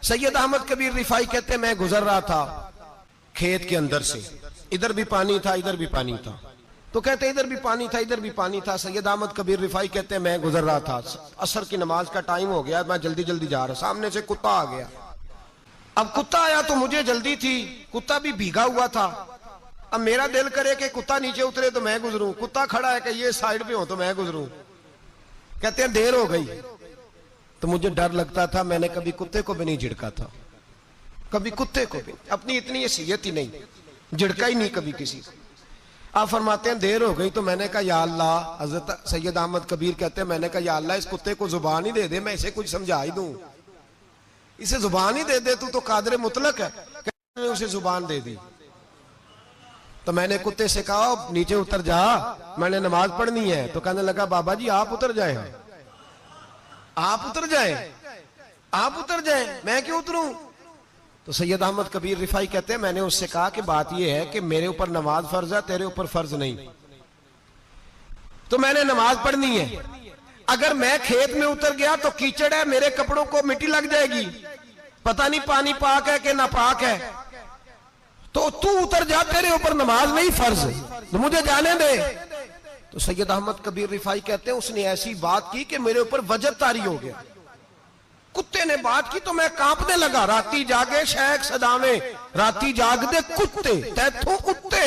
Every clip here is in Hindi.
सैयद अहमद कबीर रिफाई कहते हैं मैं गुजर रहा था खेत के अंदर से, इधर भी पानी था इधर भी पानी था, तो कहते इधर भी पानी था इधर भी पानी था। सैयद अहमद कबीर रिफाई कहते हैं मैं गुजर रहा था, असर की नमाज का टाइम हो गया, मैं जल्दी जल्दी जा रहा, सामने से कुत्ता आ गया। अब कुत्ता आया तो मुझे जल्दी थी, कुत्ता भी भीगा हुआ था। अब मेरा दिल करे कि कुत्ता नीचे उतरे तो मैं गुजरूं, कुत्ता खड़ा है कि ये साइड पे हो तो मैं गुजरूं। कहते हैं देर हो गई तो मुझे डर लगता था, मैंने कभी कुत्ते को भी नहीं झिड़का था, कभी कुत्ते को भी, अपनी इतनी हैसियत ही नहीं, झिड़का ही नहीं कभी किसी को। आप फरमाते हैं देर हो गई तो मैंने कहा या अल्लाह, हजरत सैयद अहमद कबीर कहते हैं मैंने कहा या अल्लाह इस कुत्ते को जुबान ही दे दे, मैं इसे कुछ समझा ही दूं, इसे जुबान ही दे दे, तू तो कादर मुतलक है। उसे जुबान दे दी तो मैंने कुत्ते से कहा नीचे उतर जा, मैंने नमाज पढ़नी है। तो कहने लगा बाबा जी आप उतर जाए, आप उतर जाए, आप उतर जाए, मैं क्यों उतरूं? तो सैयद अहमद कबीर रिफाई कहते हैं मैंने उससे कहा कि बात यह है कि मेरे ऊपर नमाज फर्ज है, तेरे ऊपर फर्ज नहीं, तो मैंने नमाज पढ़नी है। अगर मैं खेत में उतर गया तो कीचड़ है, मेरे कपड़ों को मिट्टी लग जाएगी, पता नहीं पानी पाक है कि नापाक है, तो तू उतर जा, तेरे ऊपर नमाज नहीं फर्ज, तो मुझे जाने दे। तो सैयद अहमद कबीर रिफाई कहते हैं उसने ऐसी बात की कि मेरे ऊपर वजब तारी हो गया। कुत्ते ने बात की तो मैं कांपने लगा। राती जागे शेख सदावे, राती जाग दे कुत्ते, तैथों उत्ते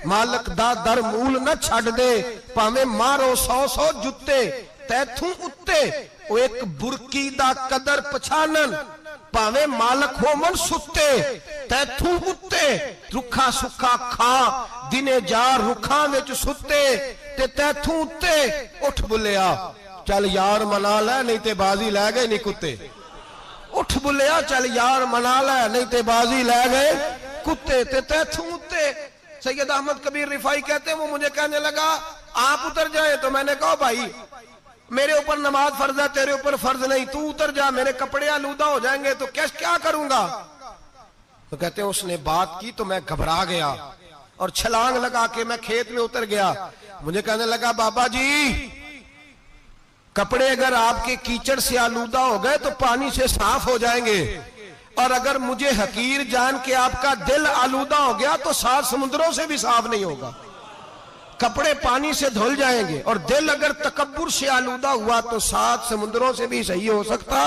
मालक दा दर मूल न छड़ दे, भावे मारो 100 जुत्ते तैथों उत्ते, ओ एक बुरकी दा कदर पछानन, भावे मालक हो मन सुते तैथों उत्ते, रुखा सुखा खा दिने जा रुखा विच सुते ते तैथों उत्ते, उठ बुलिया चल यार मना ले नहीं ते बाजी लै गए नहीं कुत्ते, उठ बुलिया चल यार मना ले नहीं ते बाजी लै गए कुत्ते ते तैथों उत्ते। सैयद अहमद कबीर रिफाई कहते हैं वो मुझे कहने लगा आप उतर जाए, तो मैंने कहा भाई मेरे ऊपर नमाज फर्ज है, तेरे ऊपर फर्ज नहीं, तू उतर जा, मेरे कपड़े आलूदा हो जाएंगे तो क्या करूंगा? तो कहते हैं उसने बात की तो मैं घबरा गया और छलांग लगा के मैं खेत में उतर गया। मुझे कहने लगा बाबा जी कपड़े अगर आपके कीचड़ से आलूदा हो गए तो पानी से साफ हो जाएंगे, और अगर मुझे हकीर जान के आपका दिल आलूदा हो गया तो 7 समुद्रों से भी साफ नहीं होगा, कपड़े पानी से धुल जाएंगे, और दिल अगर तकब्बुर से आलूदा हुआ तो 7 समुद्रों से भी सही हो सकता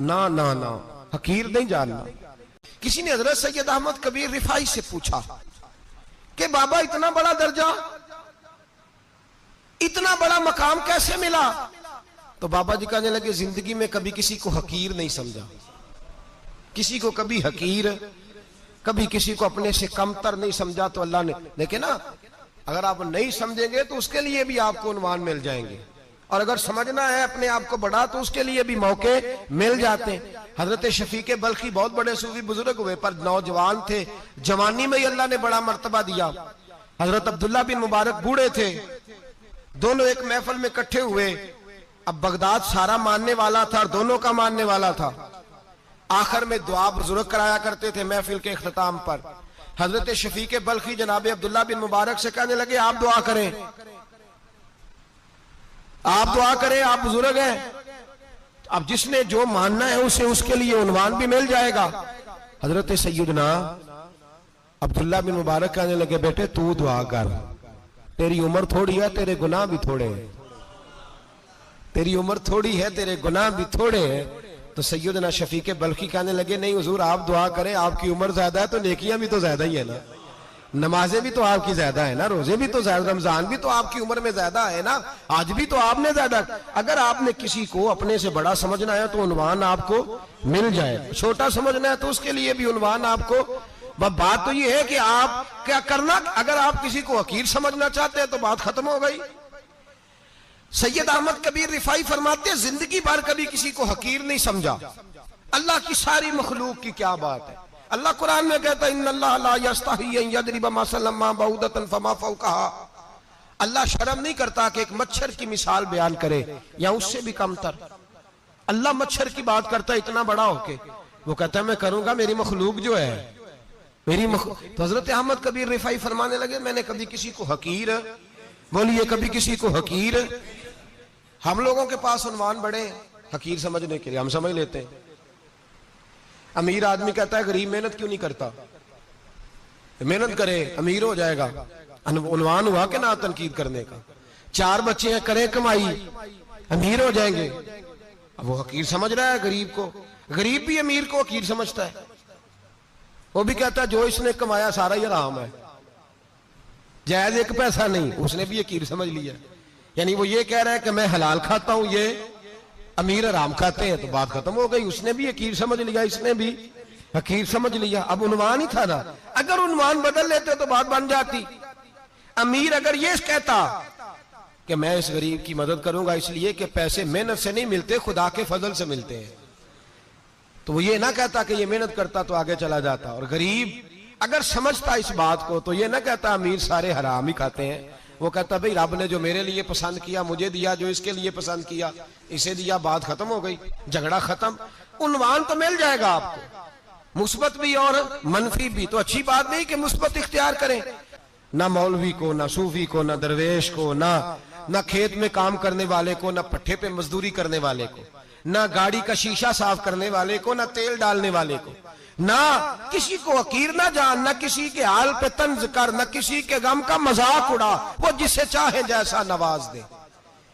ना ना ना, हकीर नहीं जानना। किसी ने हजरत सैयद अहमद कबीर रिफाई से पूछा कि बाबा इतना बड़ा दर्जा, इतना बड़ा मकाम कैसे मिला? तो बाबा जी कहने लगे जिंदगी में कभी किसी को हकीर नहीं समझा, किसी को कभी हकीर, कभी किसी को अपने से कमतर नहीं समझा। तो अल्लाह ने देखे ना, अगर आप नहीं समझेंगे तो उसके लिए भी आपको उन्वान मिल जाएंगे, और अगर समझना है अपने आप को बड़ा तो उसके लिए भी मौके मिल जाते हैं। हजरत शफीक बल्खी बहुत बड़े सूफी बुजुर्ग हुए पर नौजवान थे, जवानी में ही अल्लाह ने बड़ा मर्तबा दिया। हजरत अब्दुल्ला बिन मुबारक बूढ़े थे, दोनों एक महफिल में इकट्ठे हुए। अब बगदाद सारा मानने वाला था और दोनों का मानने वाला था। आखिर में दुआ बुजुर्ग कराया करते थे महफिल के इख्तिताम पर। हजरत शफीक बल्खी जनाब अब्दुल्ला बिन मुबारक से कहने लगे आप दुआ करें, आप दुआ करें, आप बुजुर्ग हैं, अब जिसने जो मानना है उसे उसके लिए उन्वान भी मिल जाएगा। हजरत सैयदना अब्दुल्ला बिन मुबारक कहने लगे बेटे तू दुआ कर, तेरी उम्र थोड़ी है, तेरे गुनाह भी थोड़े हैं, तेरी उम्र थोड़ी है, तेरे गुनाह भी थोड़े हैं। तो सैयदना शफीक बल्खी कहने लगे नहीं हुजूर आप दुआ करें, आपकी उम्र ज्यादा है तो नेकियां भी तो ज्यादा ही है ना, नमाजें भी तो आपकी ज्यादा है ना, रोजे भी तो ज्यादा, रमजान भी तो आपकी उम्र में ज्यादा है ना, आज भी तो आपने ज्यादा। अगर आपने किसी को अपने से बड़ा समझना है तो उन्वान आपको मिल जाए, छोटा समझना है तो उसके लिए भी उन्वान आपको। बात तो ये है कि आप क्या करना, अगर आप किसी को हकीर समझना चाहते हैं तो बात खत्म हो गई। सैयद अहमद कबीर रिफाई फरमाते हैं जिंदगी भर कभी किसी को हकीर नहीं समझा। अल्लाह की सारी मखलूक की क्या बात है, अल्लाह कुरान में कहता है इन्नल्लाह ला यस्ताही अन यदरिब मसलन मा बऊदतन फमा फौकहा, अल्लाह शर्म नहीं करता कि एक मच्छर की मिसाल बयान करे या उससे भी कमतर। अल्लाह मच्छर की बात करता है इतना बड़ा होके, वो कहता है मैं करूंगा, मेरी मखलूक जो है मेरी तो हजरत अहमद कबीर रिफाई फरमाने लगे मैंने कभी किसी को हकीर, बोलिए कभी किसी को हकीर। हम लोगों के पास उन्वान बड़े हकीर समझने के लिए, हम समझ लेते हैं। अमीर आदमी कहता है गरीब मेहनत क्यों नहीं करता, मेहनत करे अमीर हो जाएगा। उन्वान हुआ कि ना तनकीद करने का। 4 बच्चे हैं, करें कमाई, अमीर हो जाएंगे। अब वो हकीर समझ रहा है गरीब को, गरीब भी अमीर को हकीर समझता है। वो भी कहता है जो इसने कमाया सारा ही हराम है, जायज एक पैसा नहीं, उसने भी हकीर समझ लिया। यानी वो ये कह रहा है कि मैं हलाल खाता हूं, ये अमीर हराम खाते हैं, तो बात खत्म हो गई। उसने भी हकीर समझ लिया, इसने भी हकीर समझ लिया। अब उन्वान ही था ना, अगर उन्वान बदल लेते तो बात बन जाती। अमीर अगर ये कहता कि मैं इस गरीब की मदद करूंगा इसलिए कि पैसे मेहनत से नहीं मिलते, खुदा के फजल से मिलते हैं, तो वो ये ना कहता कि ये मेहनत करता तो आगे चला जाता। और गरीब अगर समझता इस बात को तो ये ना कहता अमीर सारे हराम ही खाते हैं। वो कहता भाई रब ने जो मेरे लिए पसंद किया मुझे दिया, जो इसके लिए पसंद किया इसे दिया, बात खत्म हो गई, झगड़ा खत्म। उन्वान तो मिल जाएगा आपको, मुस्बत भी और मनफी भी। तो अच्छी बात नहीं कि मुस्बत इख्तियार करें, ना मौलवी को, ना सूफी को, ना दरवेश को, ना खेत में काम करने वाले को, ना पट्टे पे मजदूरी करने वाले को, ना गाड़ी का शीशा साफ करने वाले को, ना तेल डालने वाले को, ना किसी को हकीर ना जान, ना किसी के हाल पे तंज कर, ना किसी के गम का मजाक उड़ा, वो जिसे चाहे जैसा नवाज दे।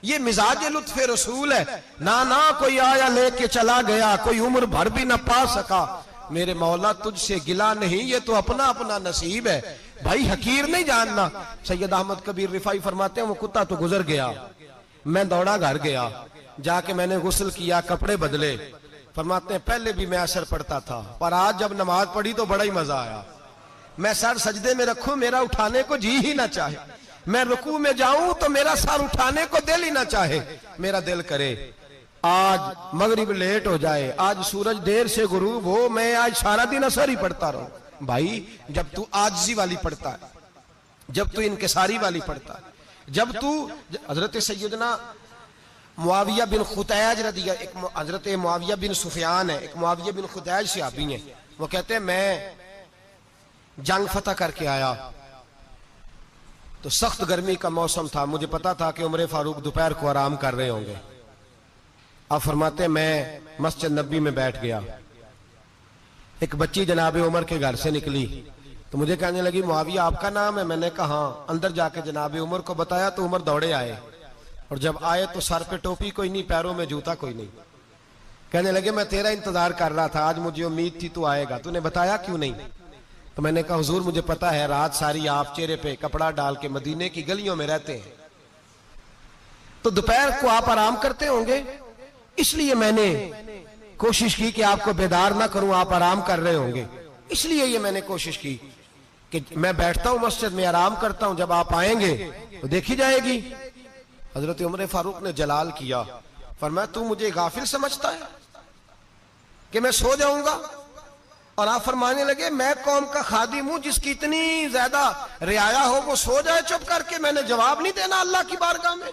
ये मिजाज लुत्फ रसूल है। ना कोई आया लेके चला गया, कोई उम्र भर भी ना पा सका, मेरे मौला तुझसे गिला नहीं, ये तो अपना अपना नसीब है। भाई हकीर नहीं जानना। सैयद अहमद कबीर रिफाई फरमाते हैं वो कुत्ता तो गुजर गया, मैं दौड़ा घर गया, जाके मैंने गुस्ल किया, कपड़े बदले। फरमाते हैं पहले भी मैं असर पढ़ता था, पर आज जब नमाज पढ़ी तो बड़ा ही मजा आया। मैं सर सजदे में रखूं मेरा उठाने को जी ही ना चाहे, मैं रुकू में जाऊं तो मेरा सर उठाने को दिल ही ना चाहे। मेरा दिल करे आज मगरिब लेट हो जाए, आज सूरज देर से गुरूब हो, मैं आज सारा दिन असर ही पढ़ता रहूं। भाई जब तू आजिज़ी वाली पढ़ता है, जब तू इनकिसारी वाली पढ़ता है, जब तू हजरत सैयदना मुआविया बिन खुतैज रदिया, एक हजरत मुआविया बिन सुफियान है, एक मुआविया बिन खुतैज सहाबी हैं, वो कहते हैं मैं जंग फतह करके आया तो सख्त गर्मी का मौसम था, मुझे पता था कि उमर फारूक दोपहर को आराम कर रहे होंगे। अब फरमाते मैं मस्जिद नबी में बैठ गया, एक बच्ची जनाब उमर के घर से निकली तो मुझे कहने लगी मुआविया आपका नाम है? मैंने कहा हाँ। अंदर जाके जनाब उमर को बताया तो उमर दौड़े आए, और जब आए तो सर पे टोपी कोई नहीं, पैरों में जूता कोई नहीं। कहने लगे मैं तेरा इंतजार कर रहा था, आज मुझे उम्मीद थी तू आएगा, तूने बताया क्यों नहीं? तो मैंने कहा हुजूर मुझे पता है रात सारी आप चेहरे पे कपड़ा डाल के मदीने की गलियों में रहते हैं, तो दोपहर को आप आराम करते होंगे, इसलिए मैंने कोशिश की कि आपको बेदार ना करूं, आप आराम कर रहे होंगे, इसलिए ये मैंने कोशिश की कि मैं बैठता हूं मस्जिद में आराम करता हूं, जब आप आएंगे तो देखी जाएगी। हजरत उमर फारूक ने जलाल किया, फरमाया तू मुझे गाफिल समझता है कि मैं सो जाऊंगा? और आप फरमाने लगे मैं कौम का खादिम हूं जिसकी इतनी ज्यादा रियाया हो वो सो जाए चुप करके, मैंने जवाब नहीं देना अल्लाह की बारगाह में?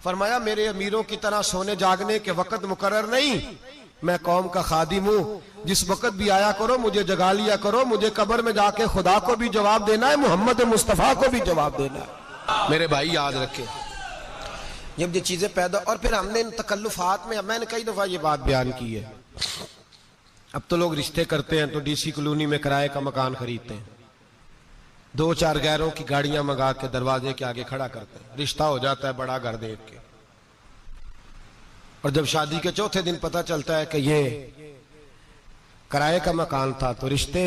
फरमाया मेरे अमीरों की तरह सोने जागने के वक्त मुकर्रर नहीं, मैं कौम का खादिम हूं, जिस वक्त भी आया करो मुझे जगा लिया करो, मुझे कब्र में जाके खुदा को भी जवाब देना है, मोहम्मद मुस्तफा को भी जवाब देना है। मेरे भाई याद रखें जब ये चीजें पैदा, और फिर हमने इन तकल्लुफात में, मैंने कई दफा ये बात बयान की है, अब तो लोग रिश्ते करते हैं तो डीसी कॉलोनी में किराए का मकान खरीदते हैं, 2-4 गैरों की गाड़ियां मंगा के दरवाजे के आगे खड़ा करते हैं, रिश्ता हो जाता है बड़ा घर देख के, और जब शादी के चौथे दिन पता चलता है कि ये किराए का मकान था, तो रिश्ते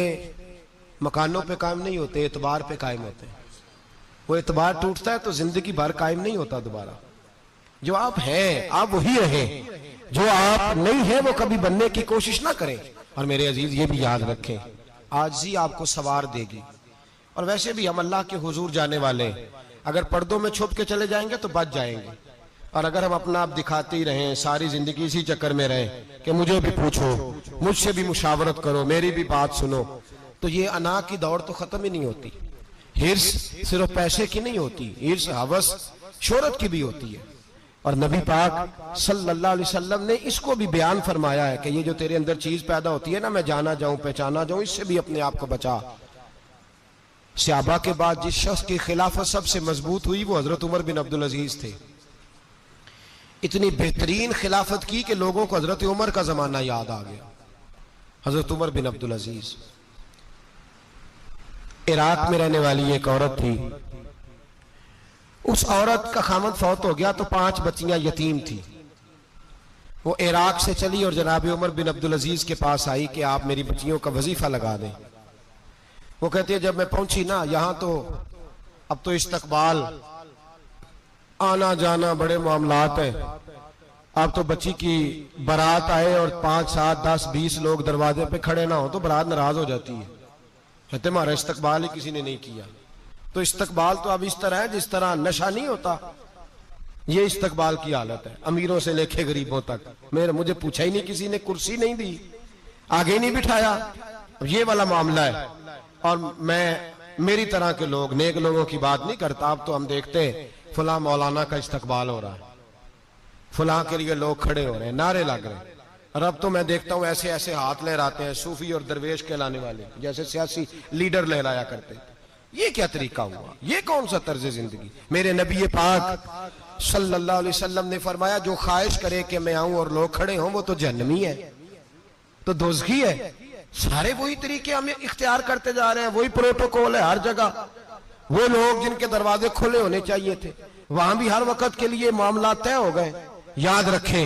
मकानों पे कायम नहीं होते, एतबार पे कायम होते हैं। वो एतबार टूटता है तो जिंदगी भर कायम नहीं होता दोबारा। जो आप हैं आप वही रहें, जो आप नहीं है वो कभी बनने की कोशिश ना करें। और मेरे अजीज ये भी याद रखें आजिज़ी आपको सवार देगी, और वैसे भी हम अल्लाह के हुजूर जाने वाले, अगर पर्दों में छुप के चले जाएंगे तो बच जाएंगे, और अगर हम अपना आप दिखाते ही रहें, सारी जिंदगी इसी चक्कर में रहें कि मुझे भी पूछो, मुझसे भी मुशावरत करो, मेरी भी बात सुनो, तो ये अना की दौड़ तो खत्म ही नहीं होती। हिर्स सिर्फ पैसे की नहीं होती, हिर्स हवस शोहरत की भी होती है। और नबी पाक सल्लल्लाहु अलैहि वसल्लम ने इसको भी बयान फरमाया है कि ये जो तेरे अंदर चीज पैदा होती है ना, मैं जाना जाऊं पहचाना जाऊं, इससे भी अपने आप को बचा। सहाबा के बाद जिस शख्स की खिलाफत सबसे मजबूत हुई वो हजरत उमर बिन अब्दुल अजीज थे। इतनी बेहतरीन खिलाफत की कि लोगों को हजरत उमर का जमाना याद आ गया। हजरत उमर बिन अब्दुल अजीज, इराक में रहने वाली एक औरत थी। उस औरत का खामद फौत हो गया तो 5 बच्चियां यतीम थी। वो इराक से चली और जनाब उमर बिन अब्दुल अजीज के पास आई कि आप मेरी बच्चियों का वजीफा लगा दें। वो कहती है जब मैं पहुंची ना, यहां तो अब तो इस्तकबाल, आना जाना बड़े मामलात है। अब तो बच्ची की बारात आए और 5, 7, 10, 20 लोग दरवाजे पे खड़े ना हो तो बारात नाराज हो जाती है, कहते हमारा इस्तकबाल ही किसी ने नहीं किया। तो इस्तकबाल तो अब इस तरह है जिस तरह नशा नहीं होता, ये इस्तकबाल की हालत है, अमीरों से लेके गरीबों तक। मुझे पूछा ही नहीं, किसी ने कुर्सी नहीं दी, आगे नहीं बिठाया, ये वाला मामला है। और मैं मेरी तरह के लोग, नेक लोगों की बात नहीं करता। अब तो हम देखते हैं फला मौलाना का इस्तकबाल हो रहा है, फला के लिए लोग खड़े हो रहे हैं, नारे लग रहे हैं। और अब तो मैं देखता हूं ऐसे ऐसे हाथ लहराते हैं सूफी और दरवेश कहलाने वाले, जैसे सियासी लीडर लहराया करते थे। ये क्या तरीका हुआ? ये कौन सा तर्ज जिंदगी? मेरे नबी पाक सल्लल्लाहु अलैहि वसल्लम ने फरमाया जो ख्वाहिश करे कि मैं आऊं और लोग खड़े हों वो तो जहन्नमी है, तो दोज़खी है। सारे वही तरीके हम इख्तियार करते जा रहे हैं, वही प्रोटोकॉल है हर जगह। वो लोग जिनके दरवाजे खुले होने चाहिए थे, वहां भी हर वक्त के लिए मामला तय हो गए। याद रखें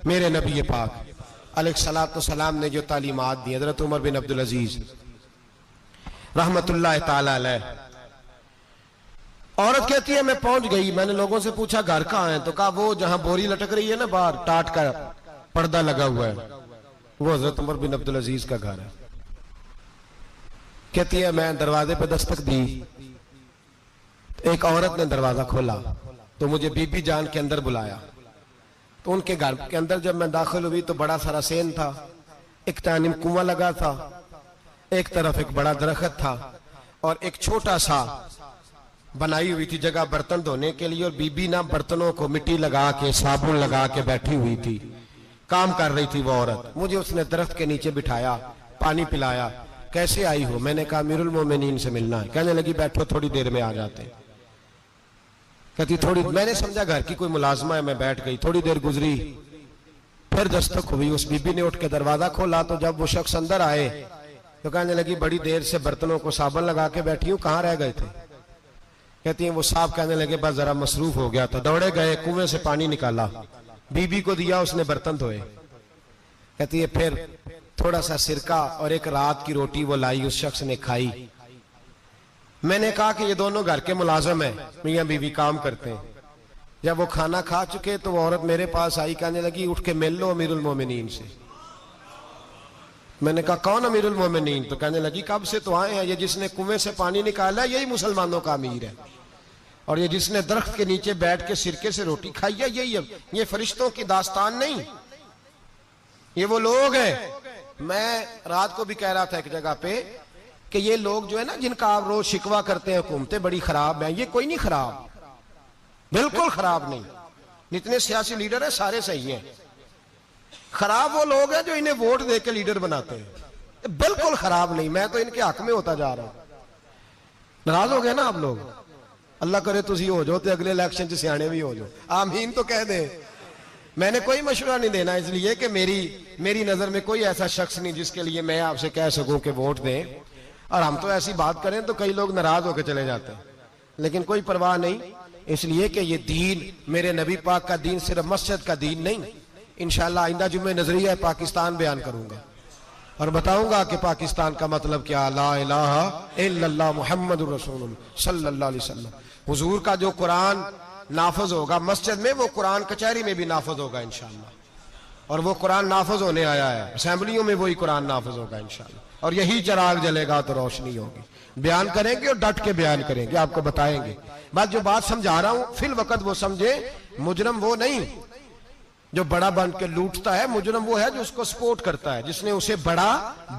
मेरे नबी पाक अलैहिस्सलातु सलाम ने जो तालीमात दी, हज़रत उमर बिन अब्दुल अजीज रहमतुल्लाह ताला अलैह। औरत कहती है मैं पहुंच गई, मैंने लोगों से पूछा घर कहाँ है, तो कहा वो जहां बोरी लटक रही है ना बाहर, टाट का पर्दा लगा हुआ है, वो हजरत उमर बिन अब्दुल अजीज का घर है। कहती है मैं दरवाजे पे दस्तक दी, एक औरत ने दरवाजा खोला तो मुझे बीबी जान के अंदर बुलाया। तो उनके घर के अंदर जब मैं दाखिल हुई तो बड़ा सारा सेन था, एक तानिम कुआं लगा था, एक तरफ एक बड़ा दरख्त था और एक छोटा सा बनाई हुई थी जगह बर्तन धोने के लिए। और बीबी ना बर्तनों को मिट्टी लगा के साबुन लगा के बैठी हुई थी, काम कर रही थी वो औरत। मुझे उसने दरख्त के नीचे बिठाया, पानी पिलाया। कैसे आई हो? मैंने कहा अमीरुल मोमिनीन से मिलना है। कहने लगी बैठो थोड़ी देर में आ जाते हैं। कहती थोड़ी, मैंने समझा घर की कोई मुलाजमा है, मैं बैठ गई। थोड़ी देर गुजरी, फिर दस्तक हुई, उस बीबी ने उठ के दरवाजा खोला। तो जब वो शख्स अंदर आए तो कहने लगी बड़ी देर से बर्तनों को साबुन लगा के बैठी हूँ, कहाँ रह गए थे? कहती है वो साहब कहने लगे बस जरा मसरूफ हो गया था। दौड़े गए, कुएं से पानी निकाला, बीबी को दिया, उसने बर्तन धोए। कहती है फिर थोड़ा सा सिरका और एक रात की रोटी वो लाई, उस शख्स ने खाई। मैंने कहा कि ये दोनों घर के मुलाजम है, मियां बीवी काम करते हैं। जब वो खाना खा चुके तो वो औरत मेरे पास आई, कहने लगी उठ के मिल लो अमीरुल मोमिनीन से। मैंने कहा कौन अमीरुल मोमिनीन? तो कहने लगी कब से तो आए हैं, ये जिसने कुएं से पानी निकाला यही मुसलमानों का अमीर है, और ये जिसने दरख्त के नीचे बैठ के सिरके से रोटी खाई है यही है। ये फरिश्तों की दास्तान नहीं, ये वो लोग हैं। मैं रात को भी कह रहा था एक जगह पे कि ये लोग जो है ना जिनका आप रोज शिकवा करते हैं हुकूमतें बड़ी खराब हैं, ये कोई नहीं खराब, बिल्कुल खराब नहीं। जितने सियासी लीडर है सारे सही हैं। खराब वो लोग हैं जो इन्हें वोट दे के लीडर बनाते हैं, बिल्कुल खराब नहीं। मैं तो इनके हक में होता जा रहा हूं। नाराज हो गए ना आप लोग? अल्लाह करे तुसी हो जाओ तो अगले इलेक्शन से सियाने भी हो जाओ, आमीन तो कह दे। मैंने कोई मशवरा नहीं देना, इसलिए कि मेरी नजर में कोई ऐसा शख्स नहीं जिसके लिए मैं आपसे कह सकूं कि वोट दें। और हम तो ऐसी बात करें तो कई लोग नाराज होकर चले जाते हैं, लेकिन कोई परवाह नहीं, इसलिए कि ये दीन मेरे नबी पाक का दीन सिर्फ मस्जिद का दीन नहीं। इंशाअल्लाह आइंदा जुम्मे नजरिया पाकिस्तान बयान करूंगा और बताऊंगा कि पाकिस्तान का मतलब क्या, ला इलाहा इल्लल्लाह मुहम्मदुर रसूलुल्लाह सल्लल्लाहु अलैहि वसल्लम। हुजूर का जो कुरान नाफज होगा मस्जिद में, वो कुरान कचहरी में भी नाफज होगा इंशाअल्लाह। और वो कुरान नाफज होने आया है, असेंबलियों में वही कुरान नाफज होगा इंशाअल्लाह। और यही चिराग जलेगा तो रोशनी होगी। बयान करेंगे और डट के बयान करेंगे, आपको बताएंगे। बात जो बात समझा रहा हूं फिल वक्त वो समझे, मुजरम वो नहीं जो बड़ा बन के लूटता है, मुजरम वो है जो उसको सपोर्ट करता है, जिसने उसे बड़ा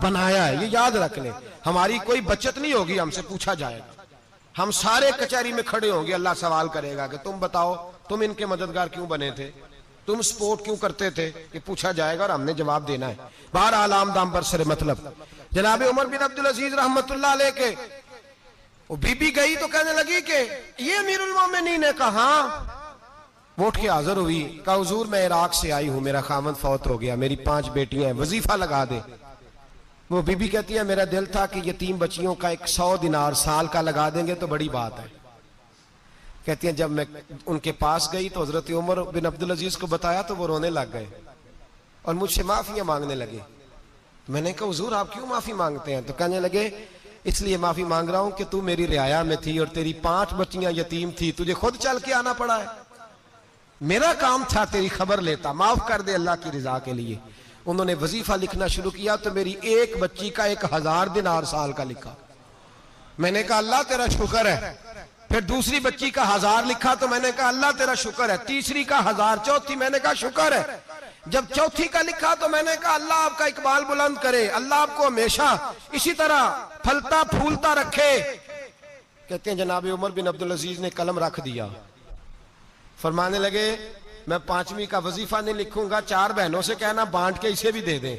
बनाया है। ये याद रख ले, हमारी कोई बचत नहीं होगी, हमसे पूछा जाएगा। हम सारे कचहरी में खड़े होंगे, अल्लाह सवाल करेगा कि तुम बताओ तुम इनके मददगार क्यों बने थे, तुम सपोर्ट क्यों करते थे, ये पूछा जाएगा और हमने जवाब देना है। बहरहाल आम दाम पर सरे मतलब जनाब उमर बिन अब्दुल अजीज रहमतुल्लाह अलैह के वो बीबी गई तो कहने लगी कि ये अमीरुल मोमिनीन ने कहा, वोट के हाजिर हुई, कहा हुजूर मैं इराक से आई हूं, मेरा खामद फौत हो गया, मेरी 5 बेटियां हैं, वजीफा लगा दे। वो बीबी कहती है मेरा दिल था कि यतीम बच्चियों का 100 दिनार साल का लगा देंगे तो बड़ी बात है। कहती है जब मैं उनके पास गई तो हजरत उमर बिन अब्दुल अजीज को बताया तो वो रोने लग गए और मुझसे माफियां मांगने लगे। मैंने कहा हुजूर आप क्यों माफी मांगते हैं? तो कहने लगे इसलिए माफी मांग रहा हूं कि तू मेरी रियाया में थी और तेरी 5 बच्चियां यतीम थी, तुझे खुद चल के आना पड़ा है। मेरा काम था तेरी खबर लेता, माफ कर दे अल्लाह की रिजा के लिए। उन्होंने वजीफा लिखना शुरू किया तो मेरी एक बच्ची का 1000 दिनार साल का लिखा। मैंने कहा अल्लाह तेरा शुक्र है। फिर दूसरी बच्ची का 1000 लिखा तो मैंने कहा अल्लाह तेरा शुक्र है। तीसरी का 1000, चौथी मैंने कहा शुक्र है। जब चौथी का लिखा तो मैंने कहा अल्लाह आपका इकबाल बुलंद करे, अल्लाह आपको हमेशा इसी तरह फलता फूलता रखे। कहते हैं जनाब उमर बिन अब्दुल अजीज ने कलम रख दिया, फरमाने लगे मैं 5वीं का वजीफा नहीं लिखूंगा, 4 बहनों से कहना बांट के इसे भी दे दें।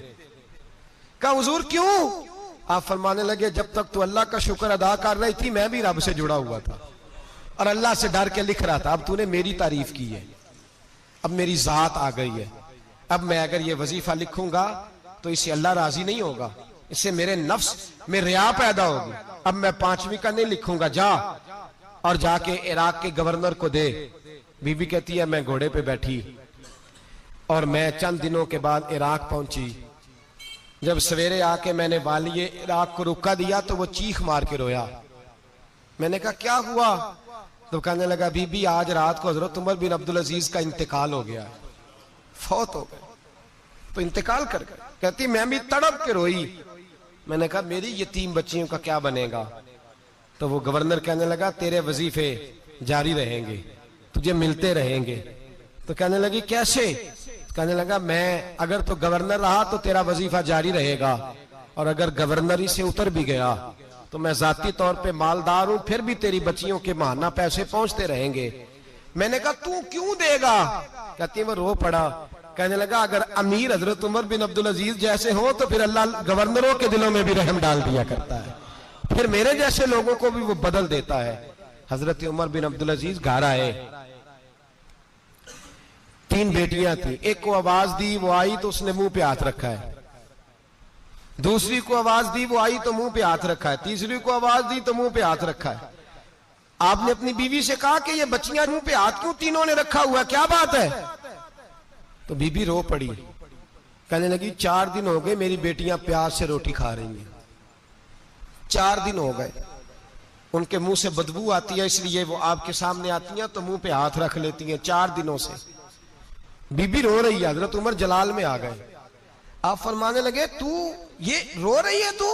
कहा हुजूर क्यों? आप फरमाने लगे जब तक तू अल्लाह का शुक्र अदा कर रही थी मैं भी रब से जुड़ा हुआ था और अल्लाह से डर के लिख रहा था। अब तूने मेरी तारीफ की है, अब मेरी जात आ गई है। अब मैं अगर ये वजीफा लिखूंगा तो इससे अल्लाह राजी नहीं होगा, इससे मेरे नफ्स में रिया पैदा होगी। अब मैं 5वीं का नहीं लिखूंगा, जा और जाके इराक के गवर्नर को दे। बीबी कहती है मैं घोड़े पे बैठी और मैं चंद दिनों के बाद इराक पहुंची। जब सवेरे आके मैंने वालिए इराक को रुका दिया तो वो चीख मार के रोया। मैंने कहा क्या हुआ? तो कहने लगा बीबी आज रात को हजरत उमर बिन अब्दुल अजीज का इंतकाल हो गया, फौत हो गए, तो इंतकाल कर गए। कहती मैं भी तड़प के रोई। मैंने कहा मेरी यतीम बच्चियों का क्या बनेगा? तो वो गवर्नर कहने लगा तेरे वजीफे जारी रहेंगे, तुझे मिलते रहेंगे। तो कहने लगी कैसे? कहने लगा मैं अगर तो गवर्नर रहा तो तेरा वजीफा जारी रहेगा और अगर गवर्नरी से उतर भी गया तो मैं जाती तौर पे मालदार हूं, फिर भी तेरी बच्चियों के माहाना पैसे पहुंचते रहेंगे। मैंने कहा तू क्यों देगा? कहती वो रो पड़ा। कहने लगा अगर अमीर हजरत उमर बिन अब्दुल अजीज जैसे हो तो फिर अल्लाह गवर्नरों के दिलों में भी रहम डाल दिया करता है, फिर मेरे जैसे लोगों को भी वो बदल देता है। हजरत उमर बिन अब्दुल अजीज घर आए, 3 बेटियां थी। एक को आवाज दी, वो आई तो उसने मुंह पे हाथ रखा है। दूसरी को आवाज दी, वो आई तो मुंह पे हाथ रखा है। तीसरी को आवाज दी तो मुंह पे हाथ रखा है। आपने अपनी बीवी से कहा कि ये बच्चियां मुंह पे हाथ क्यों तीनों ने रखा हुआ, क्या बात है? तो बीबी रो पड़ी, कहने लगी 4 दिन हो गए मेरी बेटियां प्याज से रोटी खा रही हैं, 4 दिन हो गए, उनके मुंह से बदबू आती है इसलिए वो आपके सामने आती हैं तो मुंह पे हाथ रख लेती हैं 4 दिनों से। बीबी रो रही है। हजरत उमर जलाल में आ गए। आप फरमाने लगे तू ये रो रही है तू?